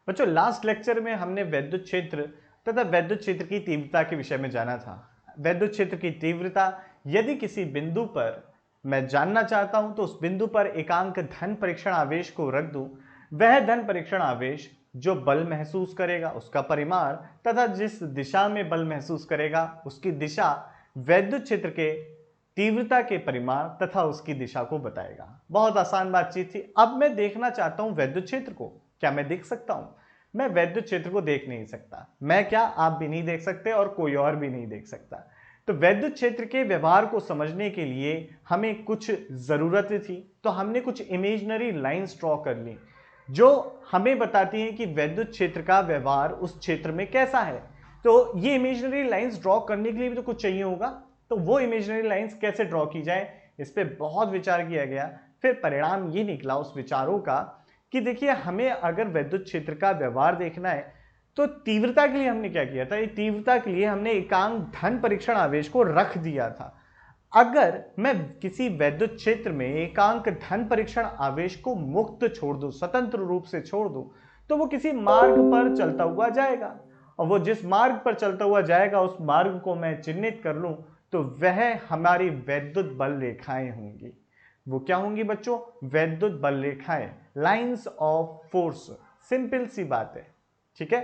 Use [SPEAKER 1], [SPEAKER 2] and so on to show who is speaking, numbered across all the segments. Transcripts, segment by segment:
[SPEAKER 1] बच्चों last lecture में हमने वैद्युत क्षेत्र तथा वैद्युत क्षेत्र की तीव्रता के विषय में जाना था। वैद्युत क्षेत्र की तीव्रता यदि किसी बिंदु पर मैं जानना चाहता हूं तो उस बिंदु पर एकांक धन परीक्षण आवेश को रख दूं, वह धन परीक्षण आवेश जो बल महसूस करेगा उसका परिमाण तथा जिस दिशा में बल महसूस करेगा उसकी दिशा वैद्युत क्षेत्र के तीव्रता के परिमाण तथा उसकी दिशा को बताएगा। बहुत आसान बातचीत थी। अब मैं देखना चाहता हूं वैद्युत क्षेत्र को। क्या मैं देख सकता हूं? मैं वैद्युत क्षेत्र को देख नहीं सकता। मैं क्या, आप भी नहीं देख सकते और कोई और भी नहीं देख सकता। तो वैद्युत क्षेत्र के व्यवहार को समझने के लिए हमें कुछ जरूरतें थी, तो हमने कुछ इमेजिनरी लाइंस ड्रॉ कर ली जो हमें बताती हैं कि वैद्युत क्षेत्र का व्यवहार उस क्षेत्र में कैसा है। तो ये इमेजिनरी लाइंस ड्रॉ करने के लिए भी तो कुछ चाहिए होगा, तो वो इमेजिनरी लाइंस कैसे ड्रॉ की जाए इस पे बहुत विचार किया गया। फिर परिणाम ये निकला उस विचारों का कि देखिए, हमें अगर वैद्युत क्षेत्र का व्यवहार देखना है तो तीव्रता के लिए हमने क्या किया था, ये तीव्रता के लिए हमने एकांक धन परीक्षण आवेश को रख दिया था। अगर मैं किसी वैद्युत क्षेत्र में एकांक धन परीक्षण आवेश को मुक्त छोड़ दूं, स्वतंत्र रूप से छोड़ दूं, तो वो किसी मार्ग पर चलता हुआ जाएगा और वो जिस मार्ग पर चलता हुआ जाएगा उस मार्ग को मैं चिन्हित कर लूं तो वह हमारी वैद्युत बल रेखाएं होंगी। वो क्या होंगी बच्चों? वैद्युत बल रेखाएं, लाइंस ऑफ फोर्स। सिंपल सी बात है, ठीक है।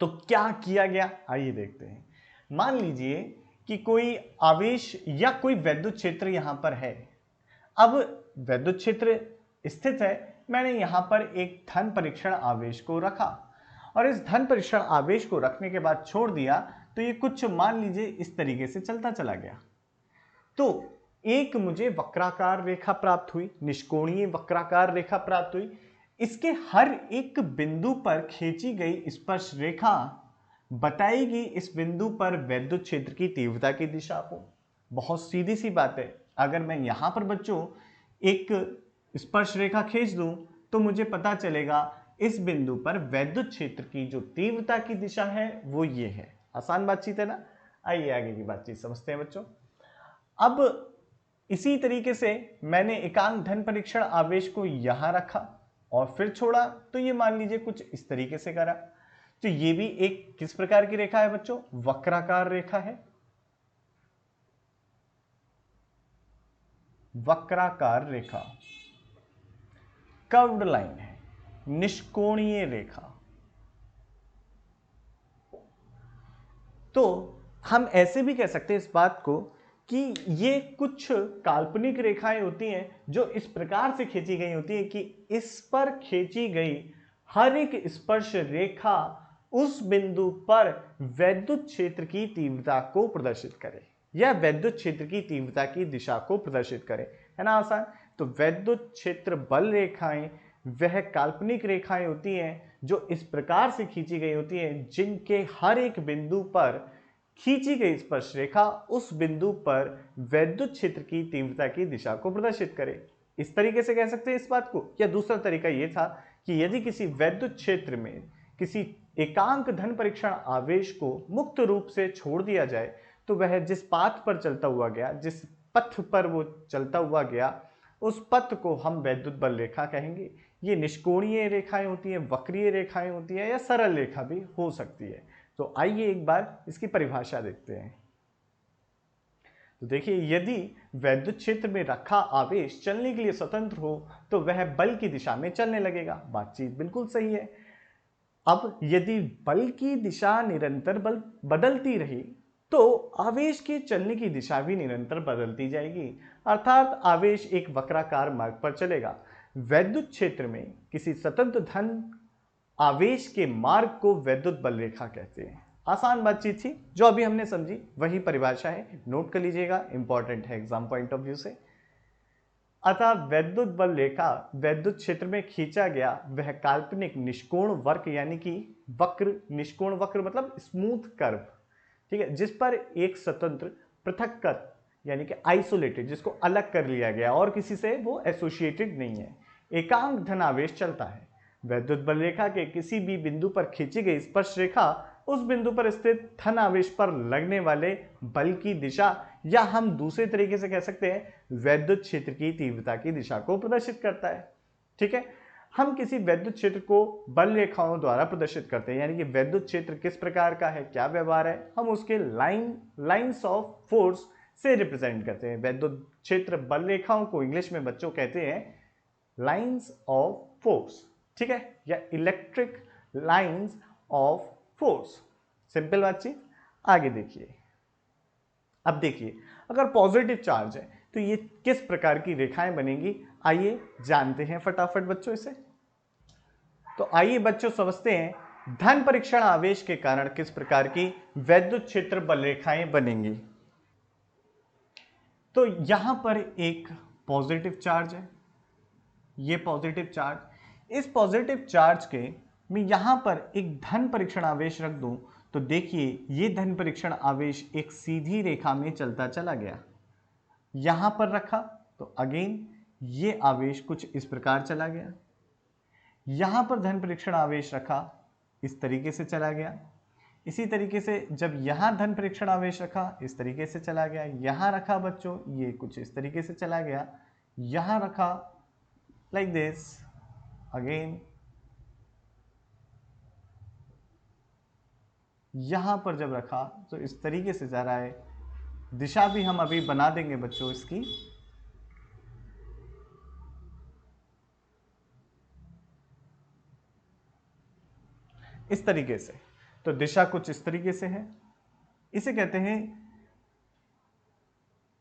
[SPEAKER 1] तो क्या किया गया, आइए देखते हैं। मान लीजिए कि कोई आवेश या कोई वैद्युत क्षेत्र यहां पर है। अब वैद्युत क्षेत्र स्थित है, मैंने यहां पर एक धन परीक्षण आवेश को रखा और इस धन परीक्षण आवेश को रखने के बाद छोड़ दिया, तो ये कुछ मान लीजिए इस तरीके से चलता चला गया। तो एक मुझे वक्राकार रेखा प्राप्त हुई, निष्कोणीय वक्राकार रेखा प्राप्त हुई। इसके हर एक बिंदु पर खींची गई स्पर्श रेखा बताएगी इस बिंदु पर वैद्युत क्षेत्र की तीव्रता की दिशा को। बहुत सीधी सी बात है। अगर मैं यहां पर बच्चों एक स्पर्श रेखा खींच दूं तो मुझे पता चलेगा इस बिंदु पर वैद्युत क्षेत्र की जो तीव्रता की दिशा है वो ये है। आसान बातचीत है ना। आइए आगे की बातचीत समझते हैं बच्चों। अब इसी तरीके से मैंने एकांक धन परीक्षण आवेश को यहां रखा और फिर छोड़ा, तो ये मान लीजिए कुछ इस तरीके से करा। तो ये भी एक किस प्रकार की रेखा है बच्चों? वक्राकार रेखा है। वक्राकार रेखा, कर्व्ड लाइन है, निष्कोणीय रेखा। तो हम ऐसे भी कह सकते हैं इस बात को कि ये कुछ काल्पनिक रेखाएं होती हैं जो इस प्रकार से खींची गई होती है कि इस पर खींची गई हर एक स्पर्श रेखा उस बिंदु पर वैद्युत क्षेत्र की तीव्रता को प्रदर्शित करे या वैद्युत क्षेत्र की तीव्रता की दिशा को प्रदर्शित करे, है ना आसान। तो वैद्युत क्षेत्र बल रेखाएं वह काल्पनिक रेखाएं होती हैं जो इस प्रकार से खींची गई होती हैं जिनके हर एक बिंदु पर खींची गई स्पर्श रेखा उस बिंदु पर वैद्युत क्षेत्र की तीव्रता की दिशा को प्रदर्शित करे। इस तरीके से कह सकते हैं इस बात को। या दूसरा तरीका यह था कि यदि किसी वैद्युत क्षेत्र में किसी एकांक धन परीक्षण आवेश को मुक्त रूप से छोड़ दिया जाए तो वह जिस पाथ पर चलता हुआ गया, जिस पथ पर वो चलता हुआ गया, उस पथ को हम वैद्युत बल रेखा कहेंगे। ये निष्कोणीय रेखाएं होती हैं, वक्रीय रेखाएं होती हैं या सरल रेखा भी हो सकती है। तो आइए एक बार इसकी परिभाषा देखते हैं। तो देखिए, यदि वैद्युत क्षेत्र में रखा आवेश चलने के लिए स्वतंत्र हो तो वह बल की दिशा में चलने लगेगा। बातचीत बिल्कुल सही है। अब यदि बल की दिशा निरंतर बदलती रही तो आवेश के चलने की दिशा भी निरंतर बदलती जाएगी, अर्थात आवेश एक वक्राकार मार्ग पर चलेगा। वैद्युत क्षेत्र में किसी स्वतंत्र धन आवेश के मार्ग को वैद्युत बल रेखा कहते हैं। आसान बातचीत थी, जो अभी हमने समझी वही परिभाषा है, नोट कर लीजिएगा, इंपॉर्टेंट है एग्जाम पॉइंट ऑफ व्यू से। अतः वैद्युत बल रेखा वैद्युत क्षेत्र में खींचा गया वह काल्पनिक निष्कोण वक्र, यानी कि वक्र, निष्कोण वक्र मतलब स्मूथ कर्व, ठीक है, जिस पर एक स्वतंत्र पृथक कर यानी कि आइसोलेटेड, जिसको अलग कर लिया गया और किसी से वो एसोसिएटेड नहीं है, एकांक धन आवेश चलता है। वैद्युत बल रेखा के किसी भी बिंदु पर खींची गई स्पर्श रेखा उस बिंदु पर स्थित धन आवेश पर लगने वाले बल की दिशा, या हम दूसरे तरीके से कह सकते हैं वैद्युत क्षेत्र की तीव्रता की दिशा को प्रदर्शित करता है। ठीक है। हम किसी वैद्युत क्षेत्र को बल रेखाओं द्वारा प्रदर्शित करते हैं, यानी कि वैद्युत क्षेत्र किस प्रकार का है, क्या व्यवहार है, हम उसके लाइंस ऑफ फोर्स से रिप्रेजेंट करते हैं। वैद्युत क्षेत्र बल रेखाओं को इंग्लिश में बच्चों कहते हैं लाइंस ऑफ फोर्स, ठीक है, या electric lines of force. Simple बातचीत। आगे देखिए, अब देखिए अगर पॉजिटिव चार्ज है तो ये किस प्रकार की रेखाएं बनेंगी, आइए जानते हैं फटाफट बच्चों इसे। तो आइए बच्चों समझते हैं धन परीक्षण आवेश के कारण किस प्रकार की वैद्युत क्षेत्र बल रेखाएं बनेंगी। तो यहां पर एक पॉजिटिव चार्ज है, ये पॉजिटिव चार्ज, इस पॉजिटिव चार्ज के मैं यहां पर एक धन परीक्षण आवेश रख दूं तो देखिए ये धन परीक्षण आवेश एक सीधी रेखा में चलता चला गया। यहां पर रखा तो अगेन ये आवेश कुछ इस प्रकार चला गया। यहां पर धन परीक्षण आवेश रखा, इस तरीके से चला गया। इसी तरीके से जब यहां धन परीक्षण आवेश रखा, इस तरीके से चला गया। यहां रखा बच्चों, ये कुछ इस तरीके से चला गया। यहां रखा लाइक दिस, अगेन यहां पर जब रखा तो इस तरीके से जा रहा है। दिशा भी हम अभी बना देंगे बच्चों इसकी। इस तरीके से, तो दिशा कुछ इस तरीके से है। इसे कहते हैं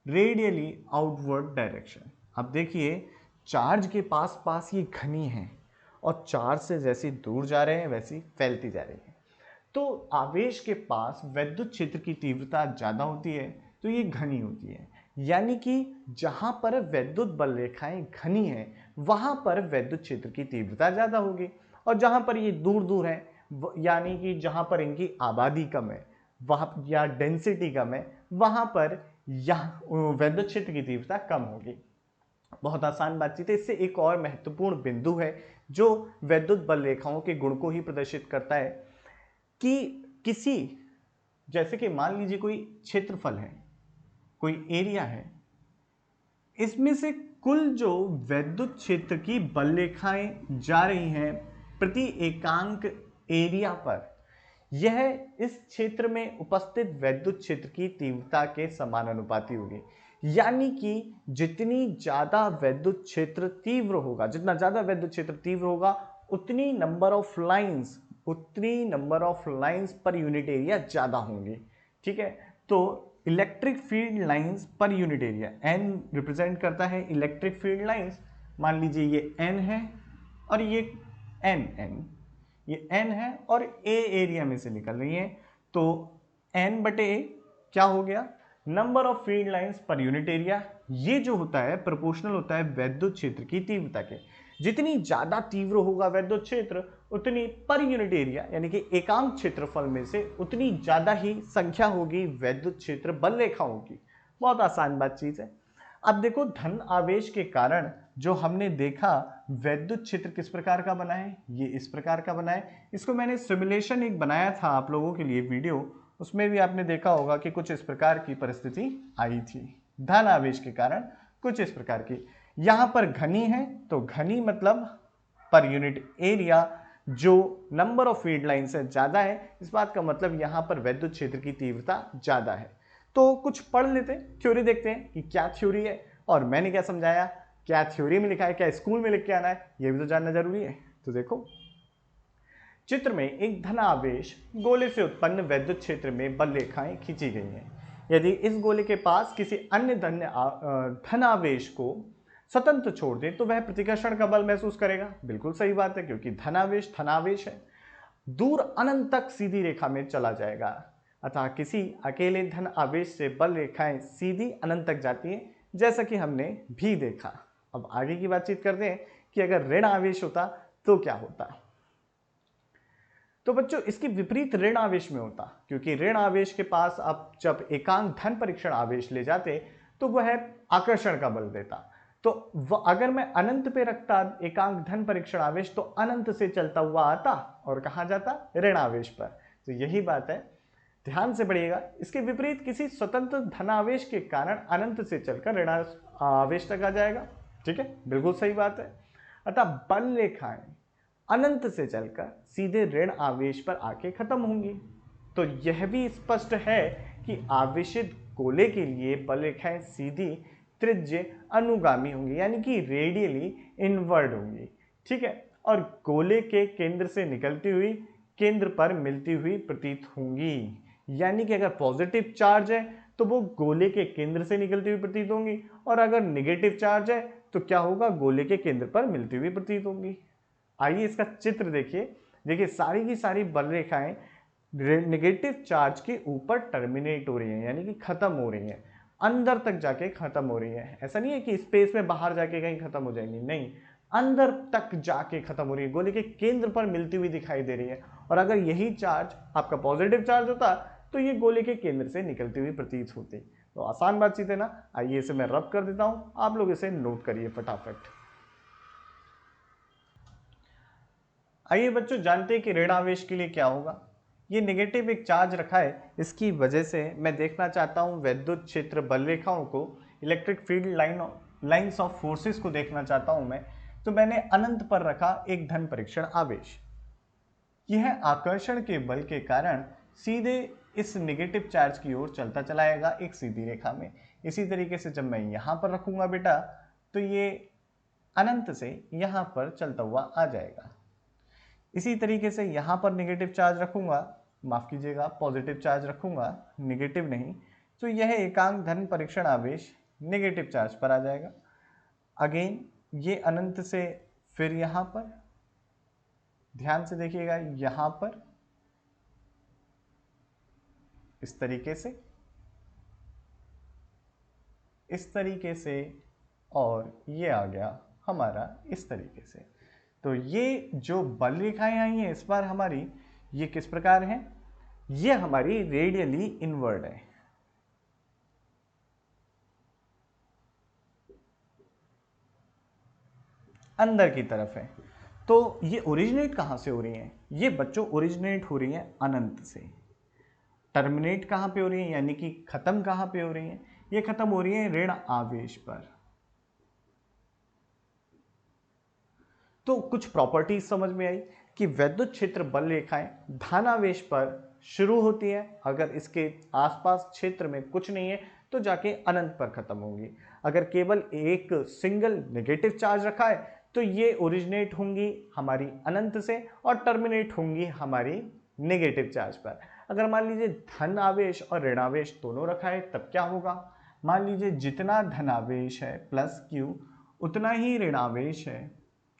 [SPEAKER 1] रेडियली आउटवर्ड डायरेक्शन। अब देखिए चार्ज के पास पास ये घनी है और चार्ज से जैसे दूर जा रहे हैं वैसी फैलती जा रही है। तो आवेश के पास वैद्युत क्षेत्र की तीव्रता ज़्यादा होती है तो ये घनी होती है, यानी कि जहाँ पर वैद्युत बल रेखाएं घनी हैं वहाँ पर वैद्युत क्षेत्र की तीव्रता ज़्यादा होगी, और जहाँ पर ये दूर दूर है यानी कि जहाँ पर इनकी आबादी कम है वहाँ या डेंसिटी कम है वहाँ पर यह वैद्युत क्षेत्र की तीव्रता कम होगी। बहुत आसान बातचीत है। इससे एक और महत्वपूर्ण बिंदु है जो वैद्युत बल रेखाओं के गुण को ही प्रदर्शित करता है कि किसी, जैसे कि मान लीजिए कोई क्षेत्रफल है, कोई एरिया है, इसमें से कुल जो वैद्युत क्षेत्र की बल रेखाएं जा रही हैं प्रति एकांक एरिया पर, यह इस क्षेत्र में उपस्थित वैद्युत क्षेत्र की तीव्रता के समानुपाती होगी। यानी कि जितनी ज्यादा वैद्युत क्षेत्र तीव्र होगा, जितना ज्यादा वैद्युत क्षेत्र तीव्र होगा उतनी number of lines per unit area ज्यादा होंगी, ठीक है। तो electric field lines per unit area, N represent करता है इलेक्ट्रिक फील्ड लाइंस। मान लीजिए ये एन है और ये ये एन है और ए एरिया में से निकल रही है, तो एन बटे ए क्या हो गया, number of field lines per unit area. ये जो होता है प्रोपोर्शनल होता है वैद्युत क्षेत्र की तीव्रता के। जितनी ज्यादा तीव्र होगा वैद्युत क्षेत्र उतनी पर यूनिट एरिया यानी कि एकांक क्षेत्रफल में से उतनी ज्यादा ही संख्या होगी वैद्युत क्षेत्र बल रेखाओं की। बहुत आसान बातचीत है। अब देखो धन आवेश के कारण जो हमने देखा वैद्युत क्षेत्र किस प्रकार का बना है, ये इस प्रकार का बना है। इसको मैंने सिमुलेशन एक बनाया था आप लोगों के लिए वीडियो, उसमें भी आपने देखा होगा कि कुछ इस प्रकार की परिस्थिति आई थी धन आवेश के कारण, कुछ इस प्रकार की। यहां पर घनी है तो घनी मतलब पर यूनिट एरिया जो नंबर ऑफ फील्ड लाइन से ज्यादा है, इस बात का मतलब यहां पर वैद्युत क्षेत्र की तीव्रता ज्यादा है। तो कुछ पढ़ लेते हैं, थ्योरी देखते हैं कि क्या थ्योरी है और मैंने क्या समझाया, क्या थ्योरी में लिखा है, क्या स्कूल में लिख के आना है, यह भी तो जानना जरूरी है। तो देखो चित्र में एक धन आवेश गोले से उत्पन्न वैद्युत क्षेत्र में बल रेखाएं खींची गई हैं। यदि इस गोले के पास किसी अन्य धन आवेश को स्वतंत्र छोड़ दे तो वह प्रतिकर्षण का बल महसूस करेगा। बिल्कुल सही बात है, क्योंकि धनावेश है, दूर अनंत तक सीधी रेखा में चला जाएगा। अतः किसी अकेले धन आवेश से बल रेखाएं सीधी अनंत तक जाती हैं, जैसा कि हमने भी देखा। अब आगे की बातचीत करते हैं कि अगर ऋण आवेश होता तो क्या होता। तो बच्चों इसकी विपरीत ऋण आवेश में होता, क्योंकि ऋण आवेश के पास आप जब एकांक धन परीक्षण आवेश ले जाते तो वह आकर्षण का बल देता। तो अगर मैं अनंत पे रखता एकांक धन परीक्षण आवेश तो अनंत से चलता हुआ आता और कहां जाता, ऋण आवेश पर। तो यही बात है, ध्यान से पढ़िएगा। इसके विपरीत किसी स्वतंत्र धनावेश के कारण अनंत से चलकर ऋण आवेश तक आ जाएगा। ठीक है, बिल्कुल सही बात है। अतः बल रेखाएं अनंत से चलकर सीधे ऋण आवेश पर आके खत्म होंगी। तो यह भी स्पष्ट है कि आवेशित गोले के लिए बल रेखाएं सीधी त्रिज्य अनुगामी होंगी, यानी कि रेडियली इनवर्ड होंगी। ठीक है, और गोले के केंद्र से निकलती हुई केंद्र पर मिलती हुई प्रतीत होंगी। यानी कि अगर पॉजिटिव चार्ज है तो वो गोले के केंद्र से निकलती हुई प्रतीत होंगी, और अगर नेगेटिव चार्ज है तो क्या होगा, गोले के केंद्र पर मिलती हुई प्रतीत होंगी। आइए इसका चित्र देखिए। देखिए सारी की सारी बल रेखाएं नेगेटिव चार्ज के ऊपर टर्मिनेट हो रही हैं, यानी कि खत्म हो रही हैं, अंदर तक जाके खत्म हो रही है। ऐसा नहीं है कि स्पेस में बाहर जाके कहीं खत्म हो जाएंगी, नहीं, अंदर तक जाके खत्म हो रही है, गोले के केंद्र पर मिलती हुई दिखाई दे रही है। और अगर यही चार्ज आपका पॉजिटिव चार्ज होता तो ये गोले के केंद्र से निकलती हुई प्रतीत होती। तो आसान बातचीत है ना। आइए इसे मैं रब कर देता हूं, आप लोग इसे नोट करिए फटाफट। आइए बच्चों जानते हैं कि ऋण आवेश के लिए क्या होगा। ये नेगेटिव एक चार्ज रखा है, इसकी वजह से मैं देखना चाहता हूँ विद्युत क्षेत्र बल रेखाओं को, electric field lines of forces को देखना चाहता हूँ मैं। तो मैंने अनंत पर रखा एक धन परीक्षण आवेश। यह आकर्षण के बल के कारण सीधे इस नेगेटिव चार्ज की ओर चलता चलाएगा एक सीधी रेखा में। इसी तरीके से जब मैं यहाँ पर रखूंगा बेटा, तो ये अनंत से यहाँ पर चलता हुआ आ जाएगा। इसी तरीके से यहाँ पर नेगेटिव चार्ज रखूंगा, माफ कीजिएगा पॉजिटिव चार्ज रखूंगा, नेगेटिव नहीं, तो यह एकांक धन परीक्षण आवेश नेगेटिव चार्ज पर आ जाएगा। अगेन ये अनंत से फिर यहाँ पर, ध्यान से देखिएगा, यहाँ पर इस तरीके से, और ये आ गया हमारा इस तरीके से। तो ये जो बल रेखाएं आई हैं इस बार हमारी, ये किस प्रकार हैं, ये हमारी रेडियली इनवर्ड है। अंदर की तरफ है। तो ये ओरिजिनेट कहां से हो रही हैं, ये बच्चों ओरिजिनेट हो रही हैं अनंत से। टर्मिनेट कहां पे हो रही है, यानी कि खत्म कहां पे हो रही है, ये खत्म हो रही है ऋण आवेश पर। तो कुछ प्रॉपर्टीज समझ में आई कि वैद्युत क्षेत्र बल रेखाएं धनावेश पर शुरू होती है, अगर इसके आसपास क्षेत्र में कुछ नहीं है तो जाके अनंत पर खत्म होंगी। अगर केवल एक सिंगल नेगेटिव चार्ज रखा है तो ये ओरिजिनेट होंगी हमारी अनंत से और टर्मिनेट होंगी हमारी नेगेटिव चार्ज पर। अगर मान लीजिए धन आवेश और ऋणावेश दोनों रखा है तब क्या होगा, मान लीजिए जितना धनावेश है प्लस Q उतना ही ऋणावेश है,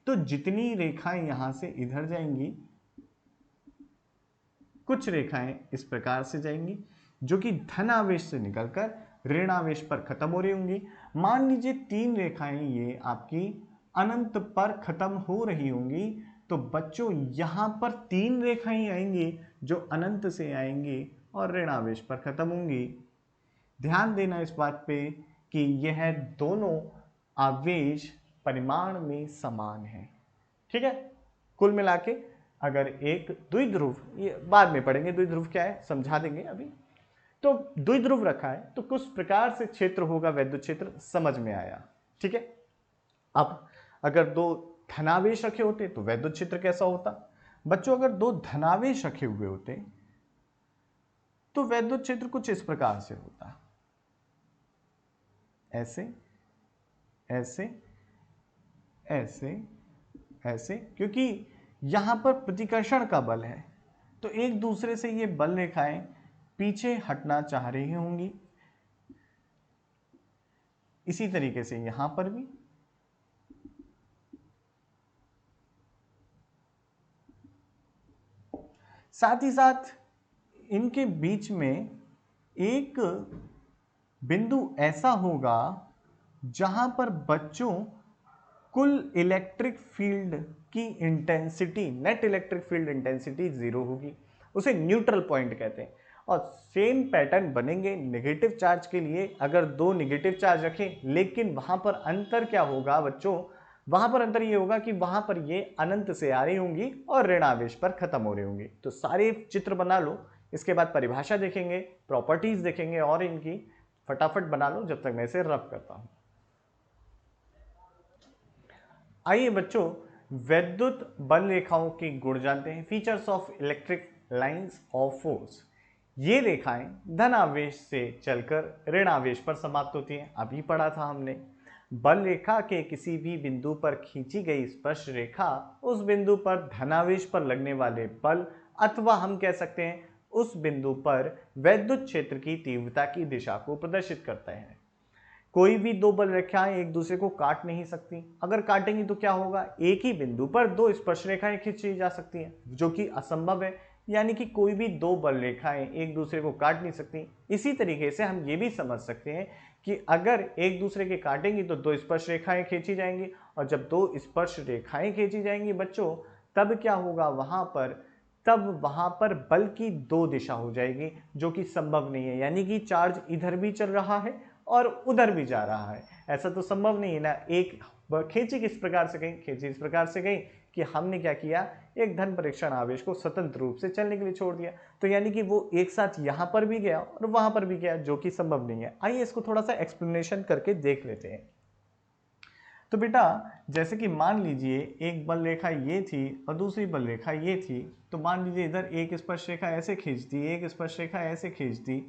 [SPEAKER 1] तो जितनी रेखाएं यहां से इधर जाएंगी, कुछ रेखाएं इस प्रकार से जाएंगी जो कि धन आवेश से निकलकर ऋण आवेश पर खत्म हो रही होंगी। मान लीजिए 3 रेखाएं ये आपकी अनंत पर खत्म हो रही होंगी, तो बच्चों यहां पर 3 रेखाएं आएंगी जो अनंत से आएंगी और ऋण आवेश पर खत्म होंगी। ध्यान देना इस बात पे कि यह दोनों आवेश परिमाण में समान है। ठीक है, कुल मिला के अगर एक द्विध्रुव, ये बाद में पढ़ेंगे द्विध्रुव क्या है, समझा देंगे अभी। तो द्विध्रुव रखा है तो किस प्रकार से क्षेत्र होगा वैद्युत क्षेत्र, समझ में आया। ठीक है, अब अगर 2 धनावेश रखे होते तो वैद्युत क्षेत्र कैसा होता बच्चों, अगर 2 धनावेश रखे हुए होते तो वैद्युत क्षेत्र कुछ इस प्रकार से होता, ऐसे ऐसे ऐसे ऐसे, क्योंकि यहां पर प्रतिकर्षण का बल है तो एक दूसरे से ये बल रेखाएं पीछे हटना चाह रही होंगी। इसी तरीके से यहां पर भी, साथ ही साथ इनके बीच में एक बिंदु ऐसा होगा जहां पर बच्चों कुल इलेक्ट्रिक फील्ड की intensity, net electric field intensity 0 होगी, उसे न्यूट्रल पॉइंट कहते हैं। और सेम पैटर्न बनेंगे नेगेटिव चार्ज के लिए, अगर 2 नेगेटिव चार्ज रखें, लेकिन वहां पर अंतर क्या होगा बच्चों, वहां पर अंतर ये होगा कि वहां पर ये अनंत से आ रही होंगी और ऋण आवेश पर खत्म हो रही होंगी। तो सारे चित्र बना लो, इसके बाद परिभाषा देखेंगे, प्रॉपर्टीज देखेंगे और इनकी फटाफट बना लो जब तक मैं इसे रब करता हूं। आइए बच्चों, वैद्युत बल रेखाओं के गुण जानते हैं। Features of electric lines of force. ये रेखाएं धन आवेश से चलकर ऋण आवेश पर समाप्त होती हैं, अभी पढ़ा था हमने। बल रेखा के किसी भी बिंदु पर खींची गई स्पर्श रेखा उस बिंदु पर धनावेश पर लगने वाले बल अथवा हम कह सकते हैं उस बिंदु पर वैद्युत क्षेत्र की तीव्रता की दिशा को प्रदर्शित करता है। कोई भी दो बल रेखाएं एक दूसरे को काट नहीं सकती। अगर काटेंगी तो क्या होगा, एक ही बिंदु पर दो स्पर्श रेखाएं खींची जा सकती हैं, जो कि असंभव है। यानी कि कोई भी दो बल रेखाएं एक दूसरे को काट नहीं सकती। इसी तरीके से हम ये भी समझ सकते हैं कि अगर एक दूसरे के काटेंगी तो दो स्पर्श रेखाएं खींची जाएंगी, और जब दो स्पर्श रेखाएं खींची जाएंगी बच्चों, तब क्या होगा वहां पर बल की दो दिशा हो जाएगी, जो कि संभव नहीं है। यानी कि चार्ज इधर भी चल रहा है और उधर भी जा रहा है, ऐसा तो संभव नहीं है ना। एक खींची किस प्रकार से गई, खींची इस प्रकार से गई कि हमने क्या किया, एक धन परीक्षण आवेश को स्वतंत्र रूप से चलने के लिए छोड़ दिया। तो यानी कि वो एक साथ यहां पर भी गया और वहां पर भी गया, जो कि संभव नहीं है। आइए इसको थोड़ा सा एक्सप्लेनेशन करके देख लेते हैं। तो बेटा जैसे कि मान लीजिए एक बल रेखा ये थी और दूसरी बल रेखा ये थी, तो मान लीजिए इधर एक स्पर्श रेखा ऐसे खींच दी, एक स्पर्श रेखा ऐसे खींच दी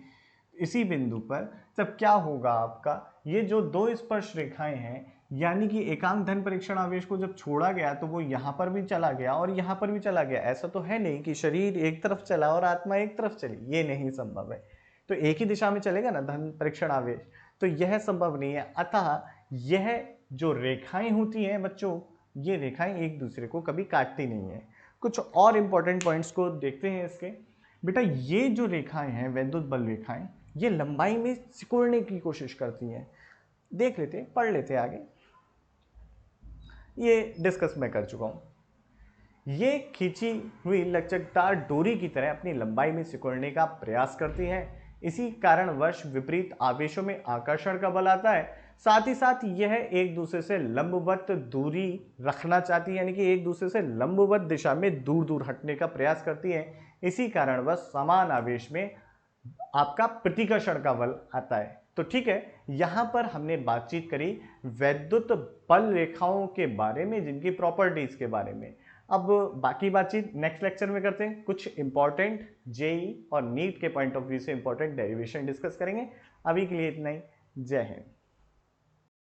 [SPEAKER 1] इसी बिंदु पर, तब क्या होगा आपका, ये जो दो स्पर्श रेखाएं हैं, यानी कि एकांक धन परीक्षण आवेश को जब छोड़ा गया तो वो यहां पर भी चला गया और यहां पर भी चला गया। ऐसा तो है नहीं कि शरीर एक तरफ चला और आत्मा एक तरफ चली, ये नहीं संभव है। तो एक ही दिशा में चलेगा ना धन परीक्षण आवेश, तो यह संभव नहीं है। अतः यह जो रेखाएं होती हैं बच्चों, ये रेखाएं एक दूसरे को कभी काटती नहीं है। कुछ और इंपॉर्टेंट पॉइंट्स को देखते हैं इसके। बेटा ये जो रेखाएं हैं, वैद्युत बल रेखाएं, ये लंबाई में सिकुड़ने की कोशिश करती हैं। देख लेते हैं, पढ़ लेते हैं आगे। ये डिस्कस मैं कर चुका हूं। ये खींची हुई लचकदार डोरी की तरह अपनी लंबाई में सिकुड़ने का प्रयास करती हैं। इसी कारणवश विपरीत आवेशों में आकर्षण का बल आता है। साथ ही साथ यह एक दूसरे से लंबवत दूरी रखना चाहती है, यानी कि एक दूसरे से लंबवत दिशा में दूर दूर हटने का प्रयास करती है। इसी कारणवश समान आवेश में आपका प्रतिकर्षण का बल आता है। तो ठीक है, यहां पर हमने बातचीत करी वैद्युत बल रेखाओं के बारे में, जिनकी प्रॉपर्टीज के बारे में। अब बाकी बातचीत नेक्स्ट लेक्चर में करते हैं। कुछ इंपॉर्टेंट जेईई और नीट के पॉइंट ऑफ व्यू से इंपॉर्टेंट डेरिवेशन डिस्कस करेंगे। अभी के लिए इतना ही। जय हिंद।